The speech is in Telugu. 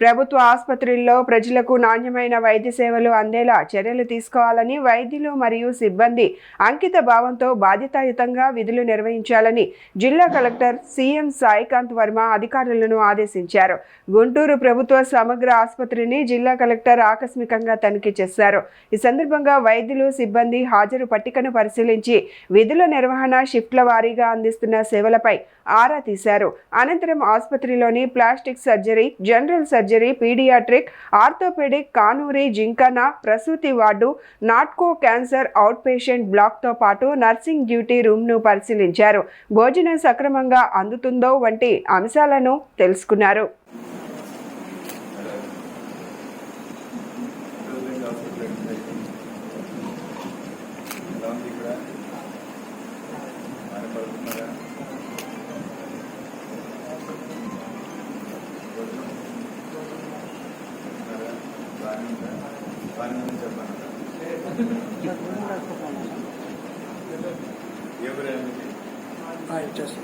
ప్రభుత్వ ఆసుపత్రుల్లో ప్రజలకు నాణ్యమైన వైద్య సేవలు అందేలా చర్యలు తీసుకోవాలని వైద్యులు మరియు సిబ్బంది అంకిత భావంతో బాధ్యతాయుతంగా విధులు నిర్వహించాలని జిల్లా కలెక్టర్ సీఎం సాయికాంత్ వర్మ అధికారులను ఆదేశించారు. గుంటూరు ప్రభుత్వ సమగ్ర ఆసుపత్రిని జిల్లా కలెక్టర్ ఆకస్మికంగా తనిఖీ చేశారు. ఈ సందర్భంగా వైద్యులు సిబ్బంది హాజరు పట్టికను పరిశీలించి విధుల నిర్వహణ షిఫ్ట్ల వారీగా అందిస్తున్న సేవలపై ఆరా తీశారు. అనంతరం ఆసుపత్రిలోని plastic surgery, general surgery, paediatric, orthopaedic, కానూరి, జింకనా, ప్రసూతి ward, Natco cancer out patient బ్లాక్తో పాటు నర్సింగ్ డ్యూటీ రూమ్ను పరిశీలించారు. భోజనం సక్రమంగా అందుతుందో వంటి అంశాలను తెలుసుకున్నారు. I just